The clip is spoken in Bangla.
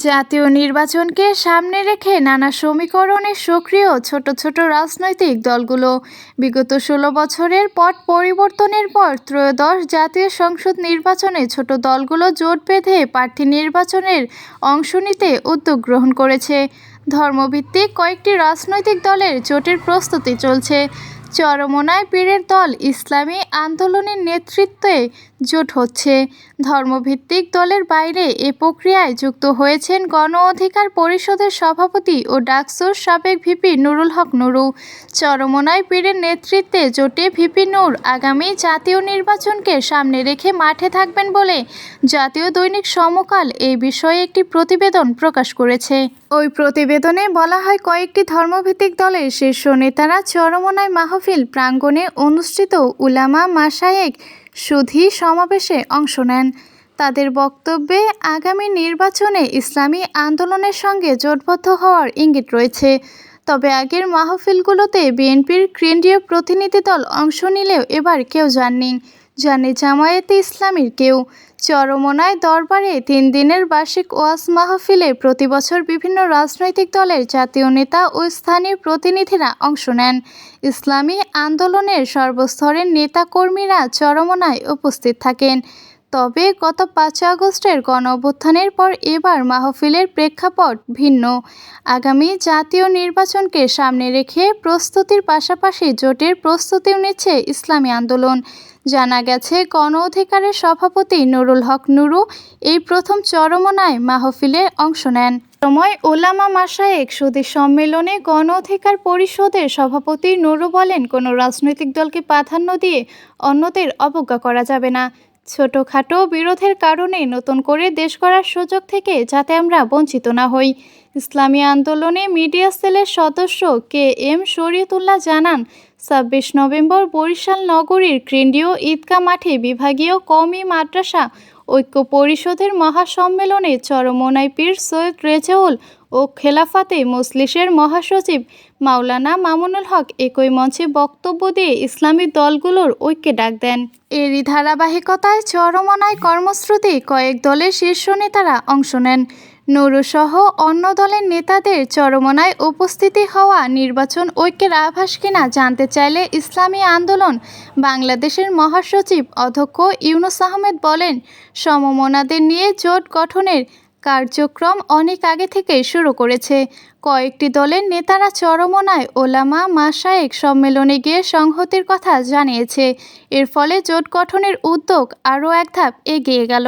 জাতীয় নির্বাচনকে সামনে রেখে নানা সমীকরণে সক্রিয় ছোট ছোট রাজনৈতিক দলগুলো বিগত ১৬ বছরের পট পরিবর্তনের পর ত্রয়োদশ জাতীয় সংসদ নির্বাচনে ছোট দলগুলো জোট বেঁধে প্রার্থী নির্বাচনের অংশ নিতে উদ্যোগ গ্রহণ করেছে। ধর্মভিত্তিক কয়েকটি রাজনৈতিক দলের জোটের প্রস্তুতি চলছে। চরমোনাই পীরের দল ইসলামী আন্দোলনের নেতৃত্বে জোট হচ্ছে। ধর্মভিত্তিক দলের বাইরে এ প্রক্রিয়ায় যুক্ত হয়েছেন গণ অধিকার পরিষদের সভাপতি ও ডাকসুর সাবেক ভিপি নুরুল হক নুরু। চরমোনাই পীরের নেতৃত্বে জোটে ভিপি নূর আগামী জাতীয় নির্বাচনকে সামনে রেখে মাঠে থাকবেন বলে জাতীয় দৈনিক সমকাল এই বিষয়ে একটি প্রতিবেদন প্রকাশ করেছে। ওই প্রতিবেদনে বলা হয়, কয়েকটি ধর্মভিত্তিক দলের শীর্ষ নেতারা চরমোনাই মাহফিল প্রাঙ্গণে অনুষ্ঠিত উলামা মাশায়েখ সুধী সমাবেশে অংশ নেন। তাদের বক্তব্যে আগামী নির্বাচনে ইসলামী আন্দোলনের সঙ্গে জোটবদ্ধ হওয়ার ইঙ্গিত রয়েছে। তবে আগের মাহফিলগুলোতে বিএনপির কেন্দ্রীয় প্রতিনিধি দল অংশ নিলেও এবার কেউ যাননি জামায়াতে ইসলামীর কেউ। চরমোনাই দরবারে ৩ দিনের বার্ষিক ওয়াজ মাহফিলে প্রতিবছর বিভিন্ন রাজনৈতিক দলের জাতীয় নেতা ও স্থানীয় প্রতিনিধিরা অংশ নেন। ইসলামী আন্দোলনের সর্বস্তরের নেতাকর্মীরা চরমোনায় উপস্থিত থাকেন। তবে গত ৫ আগস্টের গণঅভ্যুত্থানের পর এবার মাহফিলের প্রেক্ষাপট ভিন্ন। আগামী জাতীয় নির্বাচনকে সামনে রেখে প্রস্তুতির পাশাপাশি জোটের প্রস্তুতিও নিচ্ছে ইসলামী আন্দোলন। জানা গেছে, গণ অধিকারের সভাপতি নুরুল হক নুরু এই প্রথম চরমোনাই মাহফিলে অংশ নেন। সময় ওলামা মাশায়েখ সুধী সম্মেলনে গণ অধিকার পরিষদের সভাপতি নুরু বলেন, কোনো রাজনৈতিক দলকে প্রাধান্য দিয়ে অন্যদের অবজ্ঞা করা যাবে না। ছোটোখাটো বিরোধের কারণে নতুন করে দেশ গড়ার সুযোগ থেকে যাতে আমরা বঞ্চিত না হই। ইসলামী আন্দোলনে মিডিয়া সেলের সদস্য কে এম শরীয়তুল্লাহ জানান, ২৬ নভেম্বর বরিশাল নগরীর কেন্দ্রীয় ঈদগাহ মাঠে বিভাগীয় কওমি মাদ্রাসা ঐক্য পরিষদের মহাসম্মেলনে চরমোনাই পীর সৈয়দ রেজাউল ও খেলাফাতে মজলিসের মহাসচিব মাওলানা মামুনুল হক একই মঞ্চে বক্তব্য দিয়ে ইসলামী দলগুলোর ঐক্যে ডাক দেন। এরই ধারাবাহিকতায় চরমোনাই কর্মসূচিতে কয়েক দলের শীর্ষ নেতারা অংশ নেন। নুরুসহ অন্য দলের নেতাদের চরমোনায় উপস্থিতি হওয়া নির্বাচন ঐক্যের আভাস কিনা জানতে চাইলে ইসলামী আন্দোলন বাংলাদেশের মহাসচিব অধ্যক্ষ ইউনুস আহমেদ বলেন, সমমনাদের নিয়ে জোট গঠনের কার্যক্রম অনেক আগে থেকে শুরু করেছে। কয়েকটি দলের নেতারা চরমোনাই ওলামা মাশায়েখ সম্মেলনে গিয়ে সংহতির কথা জানিয়েছে। এর ফলে জোট গঠনের উদ্যোগ আরও এক ধাপ এগিয়ে গেল।